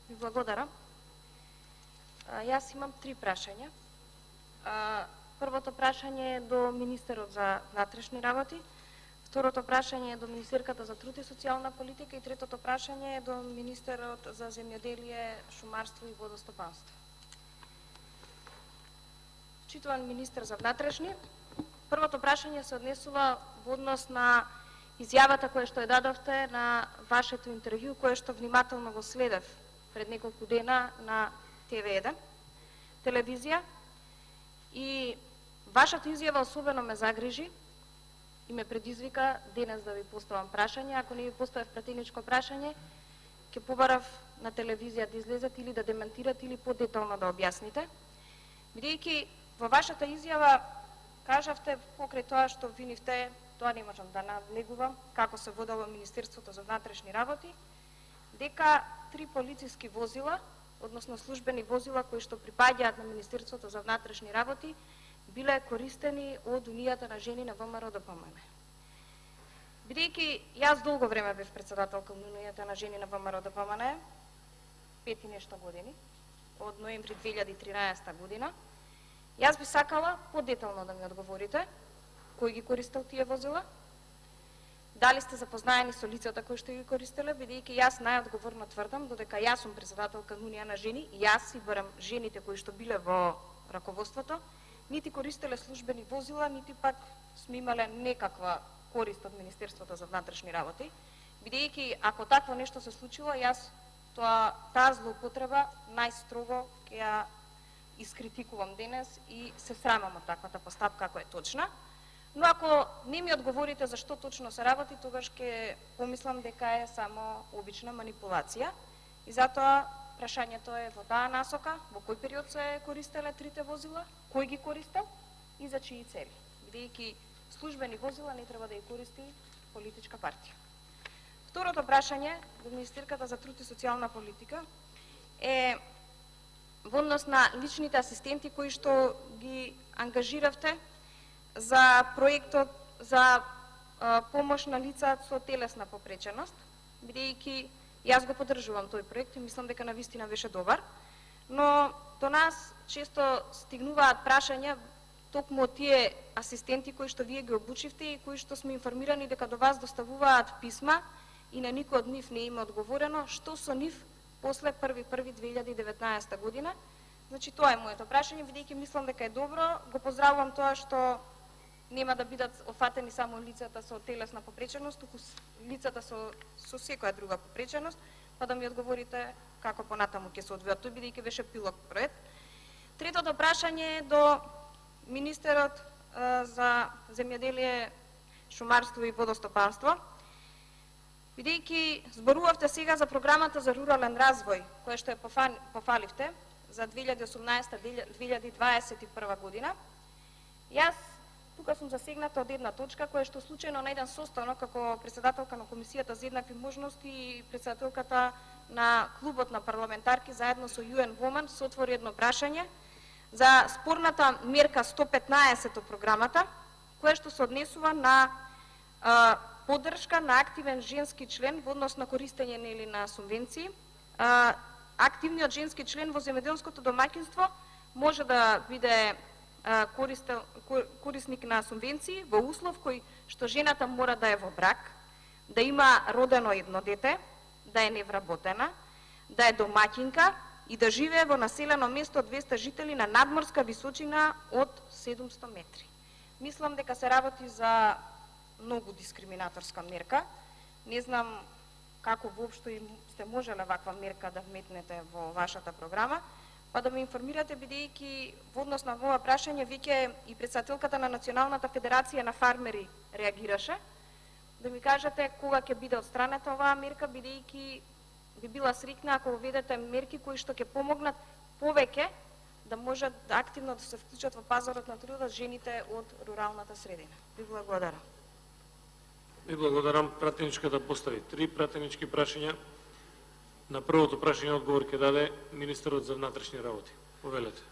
Ви благодарам. Јас имам 3 прашања. Првото прашање е до министерот за внатрешни работи, второто прашање е до министерката за труд и социјална политика и третото прашање е до министерот за земјоделие, шумарство и водостопанство. Читуван министер за внатрешни, првото прашање се однесува во однос на изјавата која што ја дадовте на вашето интервју, кое што внимателно го следев пред неколку дена на TV1 телевизија, и вашата изјава особено ме загрижи и ме предизвика денес да ви поставам прашање. Ако не ви поставив пратеничко прашање, ќе побарав на телевизија да излезете или да демантирате или подетално да објасните. Бидејќи во вашата изјава кажавте покрај тоа што обвинивте, тоа не можам да навлегувам, како се водело Министерството за внатрешни работи, дека 3 полициски возила, односно службени возила кои што припаѓаат на Министерството за внатрешни работи, биле користени од Унијата на жени на ВМРО ДПМН. Бидејќи јас долго време бев председателка на Унијата на жени на ВМРО ДПМН, 5 и нешто години, од ноември 2013 година, јас би сакала подетално да ми одговорите кој ги користел тие возила, дали сте запознаени со лицата кои што ги користеле, бидејќи јас најодговорно тврдам додека јас сум председателка на Унија на жени, јас и барем жените кои што биле во раководството, нити користеле службени возила, нити пак сме имале некаква корист од Министерството за внатрешни работи, бидејќи ако такво нешто се случило, јас таа злоупотреба најстрого ќе ја искритикувам денес и се срамам од таквата постапка ако е точна. Но ако не ми одговорите за што точно се работи, тогаш ќе помислам дека е само обична манипулација. И затоа прашањето е во таа насока, во кој период се користеле 3 возила, кој ги користел и за чии цели. Бидејќи службени возила не треба да ги користи политичка партија. Второто прашање до министерката за труд и социјална политика е во однос на личните асистенти кои што ги ангажиравте за проектот за помош на лица со телесна попреченост, бидејќи јас го поддржувам тој проект и мислам дека навистина беше добар, но до нас често стигнуваат прашања токму од тие асистенти кои што вие ги обучивте и кои што сме информирани дека до вас доставуваат писма и на никој од нив не им е одговорено што со нив после 1.1.2019 година. Значи тоа е моето прашање, бидејќи мислам дека е добро, го поздравувам тоа што нема да бидат офатени само лицата со телесна попреченост, туку лицата со секоја друга попреченост, па да ми одговорите како понатаму ќе се одвива тој, бидејќи беше пилот проект. Третото прашање е до министерот за земјоделие, шумарство и водостопанство. Бидејќи зборувавте сега за програмата за рурален развој, која што ја пофаливте за 2018-2021 година, јас тука сум засегната од една точка која што случајно на еден состанок како председателка на Комисијата за еднакви можности и председателката на клубот на парламентарки заедно со UN Women се отвори едно прашање за спорната мерка 115 од програмата, која што се однесува на поддршка на активен женски член во однос на користење или на субвенции. Активниот женски член во земјоделското домаќинство може да биде корисник на субвенции во услов кој што жената мора да е во брак, да има родено едно дете, да е невработена, да е домаќинка и да живее во населено место од 200 жители на надморска височина од 700 метри. Мислам дека се работи за многу дискриминаторска мерка. Не знам како воопшто сте можеле ваква мерка да вметнете во вашата програма, па да ме информирате, бидејќи во однос на ова прашање веќе и председателката на Националната федерација на фармери реагираше, да ми кажете кога ќе биде отстранета оваа мерка, бидејќи би била среќна ако введете мерки кои што ќе помогнат повеќе да можат активно да се вклучат во пазарот на трудот жените од руралната средина. Ви благодарам. Ви благодарам. Пратеничката постави 3 пратенички прашања. На првото прашање одговор ќе даде министерот за внатрешни работи. Повелете.